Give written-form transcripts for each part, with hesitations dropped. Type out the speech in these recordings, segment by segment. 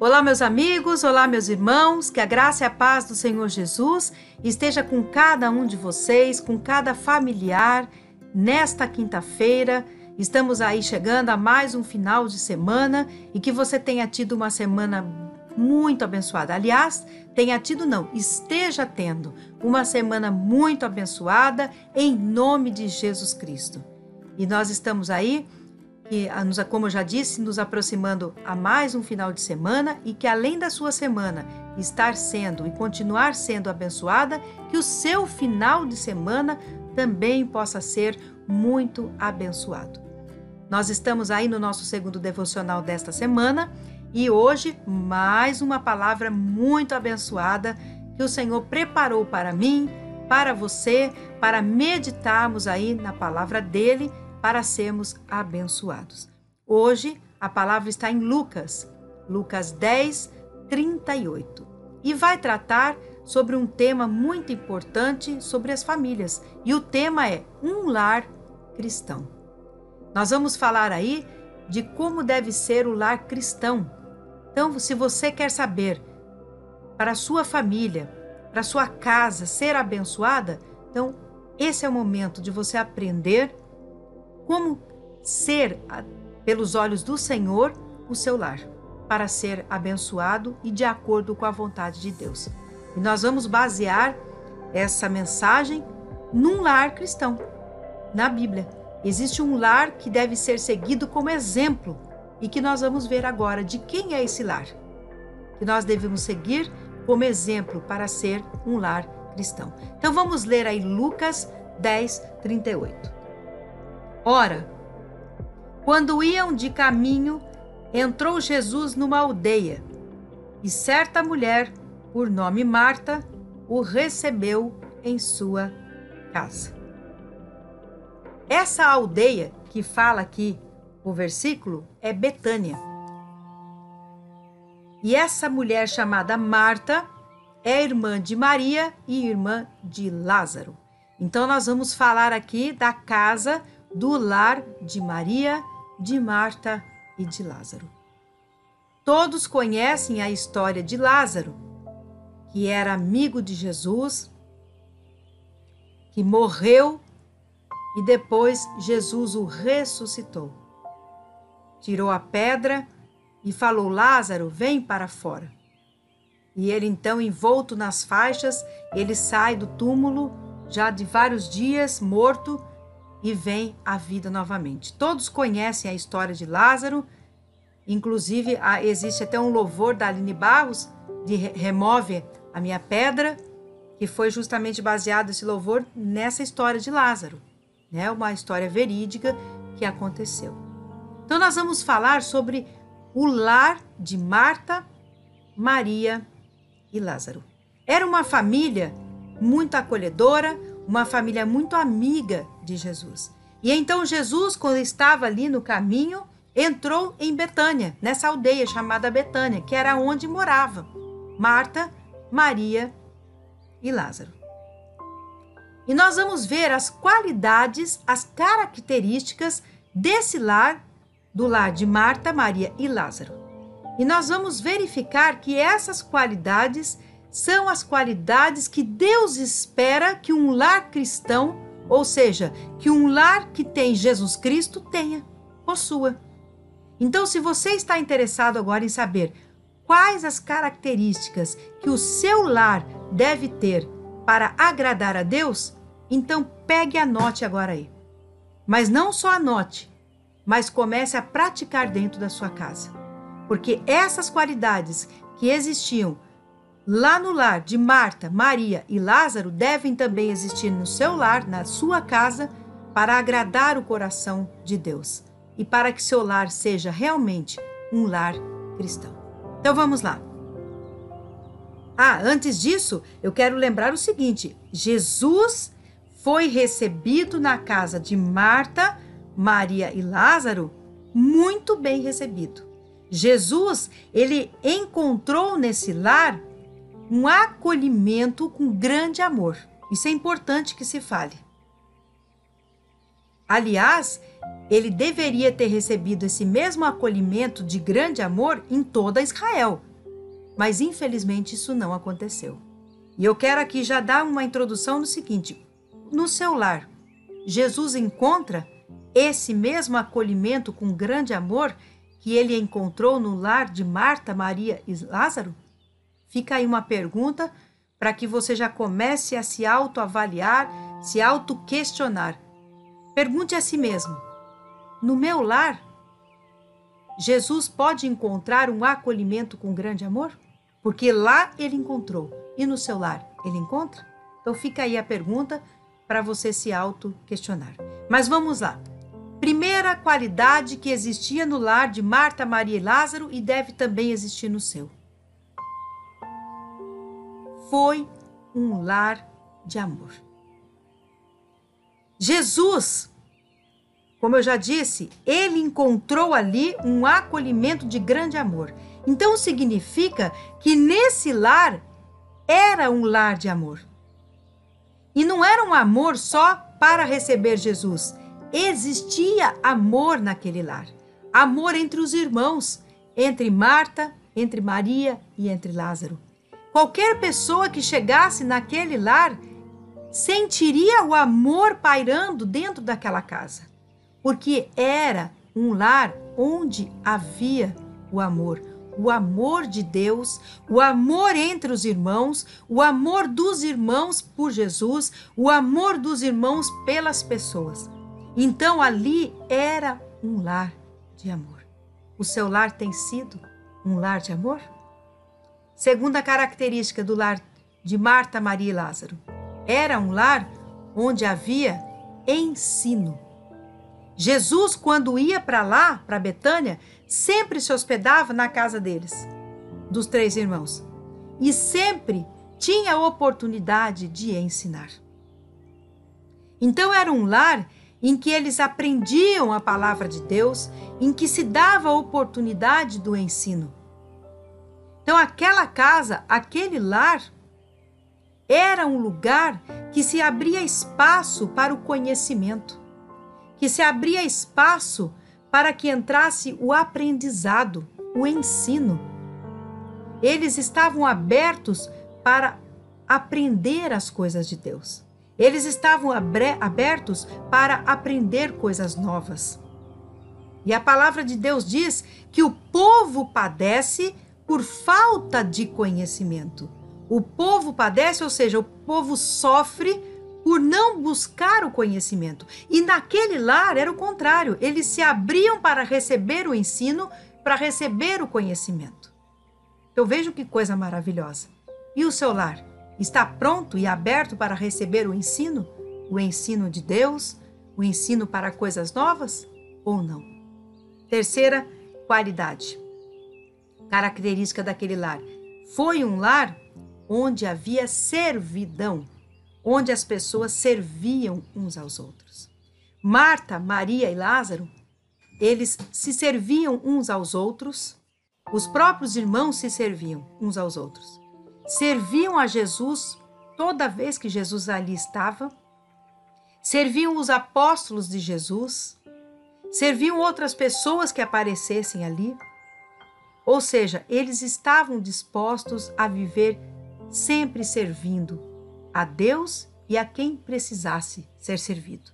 Olá, meus amigos, olá, meus irmãos, que a graça e a paz do Senhor Jesus esteja com cada um de vocês, com cada familiar, nesta quinta-feira. Estamos aí chegando a mais um final de semana e que você tenha tido uma semana muito abençoada. Aliás, tenha tido não, esteja tendo uma semana muito abençoada em nome de Jesus Cristo. E nós estamos aí, como eu já disse, nos aproximando a mais um final de semana e que além da sua semana estar sendo e continuar sendo abençoada, que o seu final de semana também possa ser muito abençoado. Nós estamos aí no nosso segundo devocional desta semana e hoje mais uma palavra muito abençoada que o Senhor preparou para mim, para você, para meditarmos aí na palavra dele, para sermos abençoados. Hoje, a palavra está em Lucas 10, 38. E vai tratar sobre um tema muito importante sobre as famílias. E o tema é um lar cristão. Nós vamos falar aí de como deve ser o lar cristão. Então, se você quer saber para a sua família, para a sua casa ser abençoada, então esse é o momento de você aprender como ser, pelos olhos do Senhor, o seu lar, para ser abençoado e de acordo com a vontade de Deus. E nós vamos basear essa mensagem num lar cristão, na Bíblia. Existe um lar que deve ser seguido como exemplo e que nós vamos ver agora de quem é esse lar, que nós devemos seguir como exemplo para ser um lar cristão. Então vamos ler aí Lucas 10, 38. Ora, quando iam de caminho, entrou Jesus numa aldeia, e certa mulher, por nome Marta, o recebeu em sua casa. Essa aldeia que fala aqui o versículo é Betânia. E essa mulher chamada Marta é irmã de Maria e irmã de Lázaro. Então nós vamos falar aqui da casa do lar de Maria, de Marta e de Lázaro. Todos conhecem a história de Lázaro, que era amigo de Jesus, que morreu e depois Jesus o ressuscitou. Tirou a pedra e falou: Lázaro, vem para fora. E ele então, envolto nas faixas, ele sai do túmulo, já de vários dias, morto, e vem à vida novamente. Todos conhecem a história de Lázaro, inclusive existe até um louvor da Aline Barros, de Remove a Minha Pedra, que foi justamente baseado esse louvor nessa história de Lázaro, né? Uma história verídica que aconteceu. Então nós vamos falar sobre o lar de Marta, Maria e Lázaro. Era uma família muito acolhedora, uma família muito amiga de Jesus. E então Jesus, quando estava ali no caminho, entrou em Betânia, nessa aldeia chamada Betânia, que era onde morava Marta, Maria e Lázaro. E nós vamos ver as qualidades, as características desse lar, do lar de Marta, Maria e Lázaro. E nós vamos verificar que essas qualidades são as qualidades que Deus espera que um lar cristão, ou seja, que um lar que tem Jesus Cristo possua. Então, se você está interessado agora em saber quais as características que o seu lar deve ter para agradar a Deus, então pegue e anote agora aí. Mas não só anote, mas comece a praticar dentro da sua casa. Porque essas qualidades que existiam lá no lar de Marta, Maria e Lázaro devem também existir no seu lar, na sua casa, para agradar o coração de Deus e para que seu lar seja realmente um lar cristão. Então vamos lá. Antes disso, eu quero lembrar o seguinte: Jesus foi recebido na casa de Marta, Maria e Lázaro, muito bem recebido. Jesus, ele encontrou nesse lar um acolhimento com grande amor. Isso é importante que se fale. Aliás, ele deveria ter recebido esse mesmo acolhimento de grande amor em toda Israel, Mas infelizmente isso não aconteceu. E eu quero aqui já dar uma introdução no seguinte: no seu lar, Jesus encontra esse mesmo acolhimento com grande amor que ele encontrou no lar de Marta, Maria e Lázaro? Fica aí uma pergunta para que você já comece a se autoavaliar, se autoquestionar. Pergunte a si mesmo: no meu lar, Jesus pode encontrar um acolhimento com grande amor? Porque lá ele encontrou. E no seu lar, ele encontra? Então fica aí a pergunta para você se auto-questionar. Mas vamos lá. Primeira qualidade que existia no lar de Marta, Maria e Lázaro e deve também existir no seu. Foi um lar de amor. Jesus, como eu já disse, ele encontrou ali um acolhimento de grande amor. Então significa que nesse lar era um lar de amor. E não era um amor só para receber Jesus. Existia amor naquele lar. Amor entre os irmãos, entre Marta, entre Maria e entre Lázaro. Qualquer pessoa que chegasse naquele lar sentiria o amor pairando dentro daquela casa. Porque era um lar onde havia o amor de Deus, o amor entre os irmãos, o amor dos irmãos por Jesus, o amor dos irmãos pelas pessoas. Então ali era um lar de amor. O seu lar tem sido um lar de amor? Segunda característica do lar de Marta, Maria e Lázaro: era um lar onde havia ensino. Jesus, quando ia para lá, para Betânia, sempre se hospedava na casa deles, dos 3 irmãos, e sempre tinha a oportunidade de ensinar. Então era um lar em que eles aprendiam a palavra de Deus, em que se dava a oportunidade do ensino. Então aquela casa, aquele lar, era um lugar que se abria espaço para o conhecimento, que se abria espaço para que entrasse o aprendizado, o ensino. Eles estavam abertos para aprender as coisas de Deus. Eles estavam abertos para aprender coisas novas. E a palavra de Deus diz que o povo padece por falta de conhecimento. O povo padece, ou seja, o povo sofre por não buscar o conhecimento. E naquele lar era o contrário. Eles se abriam para receber o ensino, para receber o conhecimento. Então vejam que coisa maravilhosa. E o seu lar está pronto e aberto para receber o ensino? O ensino de Deus? O ensino para coisas novas? Ou não? Terceira qualidade, característica daquele lar: foi um lar onde havia servidão, onde as pessoas serviam uns aos outros. Marta, Maria e Lázaro, eles se serviam uns aos outros, os próprios irmãos se serviam uns aos outros. Serviam a Jesus toda vez que Jesus ali estava, serviam os apóstolos de Jesus, serviam outras pessoas que aparecessem ali. Ou seja, eles estavam dispostos a viver sempre servindo a Deus e a quem precisasse ser servido.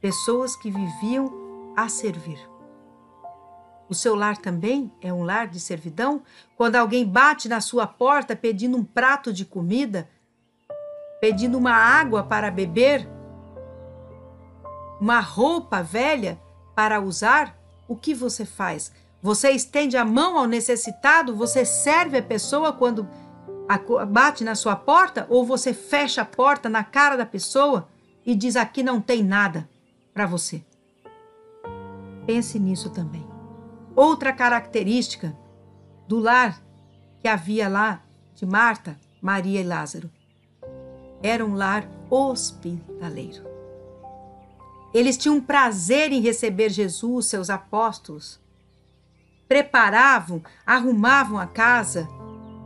Pessoas que viviam a servir. O seu lar também é um lar de servidão? Quando alguém bate na sua porta pedindo um prato de comida, pedindo uma água para beber, uma roupa velha para usar, o que você faz? Você estende a mão ao necessitado? Você serve a pessoa quando bate na sua porta? Ou você fecha a porta na cara da pessoa e diz: aqui não tem nada para você? Pense nisso também. Outra característica do lar que havia lá de Marta, Maria e Lázaro: era um lar hospitaleiro. Eles tinham prazer em receber Jesus, seus apóstolos. Preparavam, arrumavam a casa,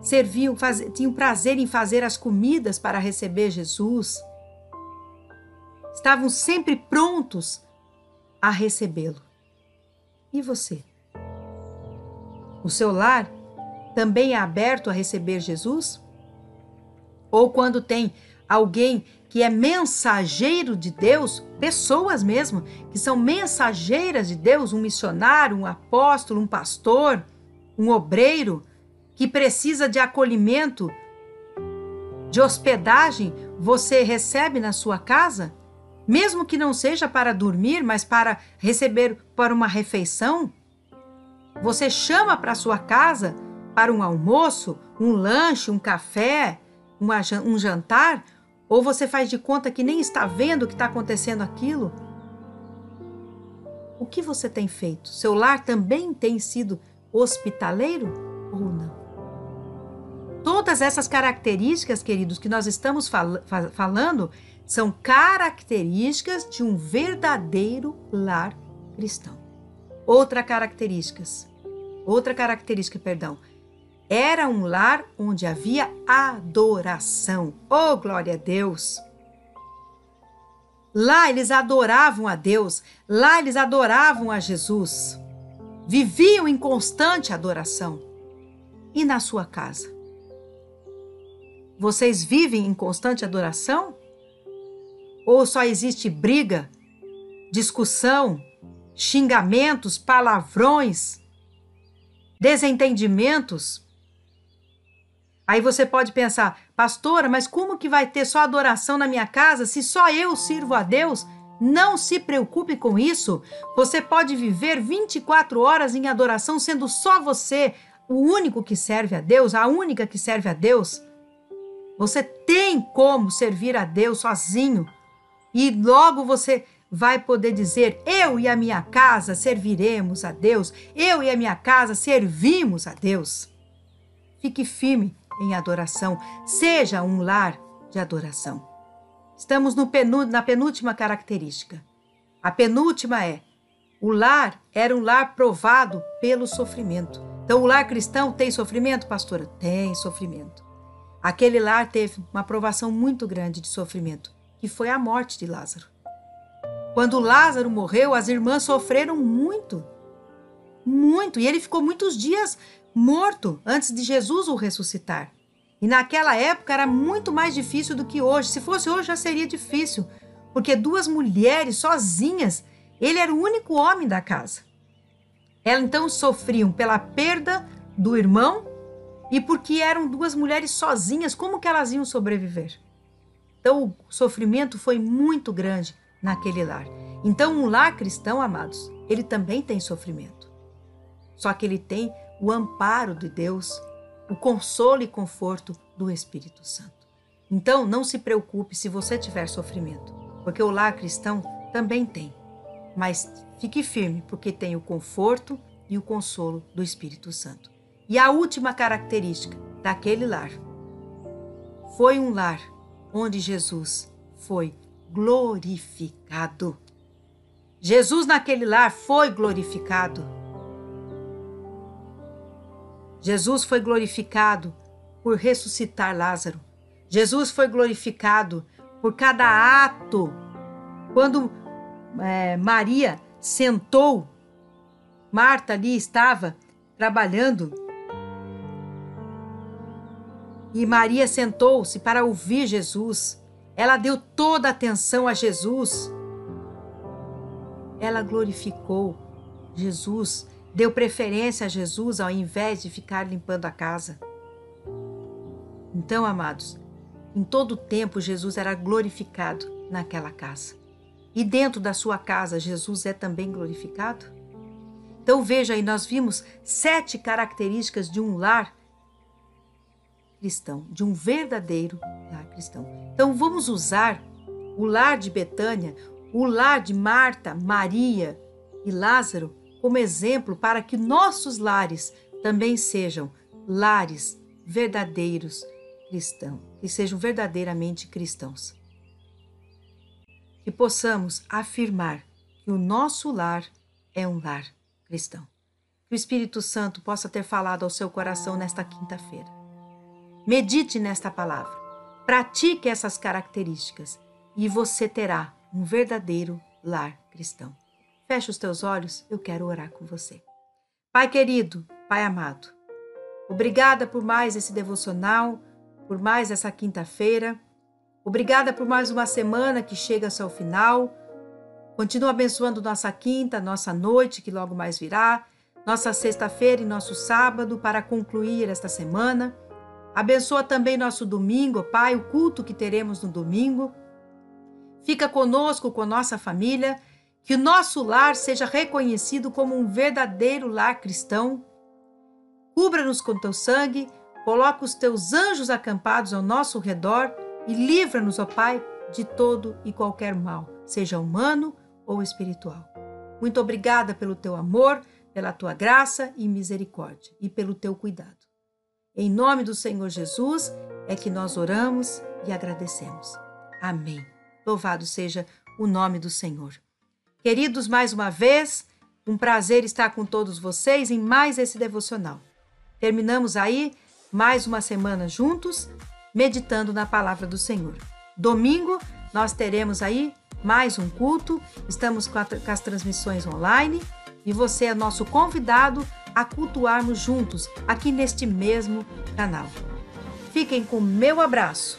serviam, tinham prazer em fazer as comidas para receber Jesus. Estavam sempre prontos a recebê-lo. E você? O seu lar também é aberto a receber Jesus? Ou quando tem alguém que é mensageiro de Deus, pessoas mesmo, que são mensageiras de Deus, um missionário, um apóstolo, um pastor, um obreiro, que precisa de acolhimento, de hospedagem, você recebe na sua casa? Mesmo que não seja para dormir, mas para receber para uma refeição? Você chama para sua casa para um almoço, um lanche, um café, um jantar? Ou você faz de conta que nem está vendo o que está acontecendo aquilo? O que você tem feito? Seu lar também tem sido hospitaleiro ou não? Todas essas características, queridos, que nós estamos falando, são características de um verdadeiro lar cristão. Outra característica, era um lar onde havia adoração. Oh, glória a Deus! Lá eles adoravam a Deus, lá eles adoravam a Jesus. Viviam em constante adoração. E na sua casa? Vocês vivem em constante adoração? Ou só existe briga, discussão, xingamentos, palavrões, desentendimentos? Aí você pode pensar, pastora, mas como que vai ter só adoração na minha casa se só eu sirvo a Deus? Não se preocupe com isso. Você pode viver 24 horas em adoração, sendo só você o único que serve a Deus, a única que serve a Deus. Você tem como servir a Deus sozinho. E logo você vai poder dizer, eu e a minha casa serviremos a Deus. Eu e a minha casa servimos a Deus. Fique firme em adoração. Seja um lar de adoração. Estamos na penúltima característica. A penúltima é, o lar era um lar provado pelo sofrimento. Então, o lar cristão tem sofrimento, pastora? Tem sofrimento. Aquele lar teve uma provação muito grande de sofrimento, que foi a morte de Lázaro. Quando Lázaro morreu, as irmãs sofreram muito, muito, e ele ficou muitos dias morto antes de Jesus o ressuscitar. E naquela época era muito mais difícil do que hoje. Se fosse hoje já seria difícil, porque 2 mulheres sozinhas, ele era o único homem da casa. Elas então sofriam pela perda do irmão e porque eram 2 mulheres sozinhas, como que elas iam sobreviver? Então o sofrimento foi muito grande naquele lar. Então um lar cristão, amados, ele também tem sofrimento. Só que ele tem o amparo de Deus, o consolo e conforto do Espírito Santo. Então não se preocupe se você tiver sofrimento, porque o lar cristão também tem. Mas fique firme, porque tem o conforto e o consolo do Espírito Santo. E a última característica daquele lar foi um lar onde Jesus foi glorificado. Jesus naquele lar foi glorificado. Jesus foi glorificado por ressuscitar Lázaro. Jesus foi glorificado por cada ato. Quando Maria sentou, Marta ali estava trabalhando, e Maria sentou-se para ouvir Jesus. Ela deu toda a atenção a Jesus. Ela glorificou Jesus, deu preferência a Jesus ao invés de ficar limpando a casa. Então, amados, em todo o tempo Jesus era glorificado naquela casa. E dentro da sua casa, Jesus é também glorificado? Então veja aí, nós vimos 7 características de um lar cristão, de um verdadeiro lar cristão. Então vamos usar o lar de Betânia, o lar de Marta, Maria e Lázaro como exemplo para que nossos lares também sejam lares verdadeiros cristãos, que sejam verdadeiramente cristãos. Que possamos afirmar que o nosso lar é um lar cristão. Que o Espírito Santo possa ter falado ao seu coração nesta quinta-feira. Medite nesta palavra, pratique essas características e você terá um verdadeiro lar cristão. Feche os teus olhos, eu quero orar com você. Pai querido, Pai amado, Obrigada por mais esse devocional, por mais essa quinta-feira. Obrigada por mais uma semana que chega ao seu final. Continua abençoando nossa quinta, nossa noite, que logo mais virá, nossa sexta-feira e nosso sábado para concluir esta semana. Abençoa também nosso domingo, Pai, o culto que teremos no domingo. Fica conosco, com nossa família, que o nosso lar seja reconhecido como um verdadeiro lar cristão. Cubra-nos com teu sangue, coloca os teus anjos acampados ao nosso redor e livra-nos, ó Pai, de todo e qualquer mal, seja humano ou espiritual. Muito obrigada pelo teu amor, pela tua graça e misericórdia e pelo teu cuidado. Em nome do Senhor Jesus é que nós oramos e agradecemos. Amém. Louvado seja o nome do Senhor. Queridos, mais uma vez, um prazer estar com todos vocês em mais esse devocional. Terminamos aí mais uma semana juntos, meditando na palavra do Senhor. Domingo, nós teremos aí mais um culto, estamos com as transmissões online e você é nosso convidado a cultuarmos juntos aqui neste mesmo canal. Fiquem com meu abraço,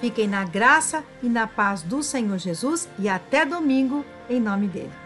fiquem na graça e na paz do Senhor Jesus e até domingo, em nome dele.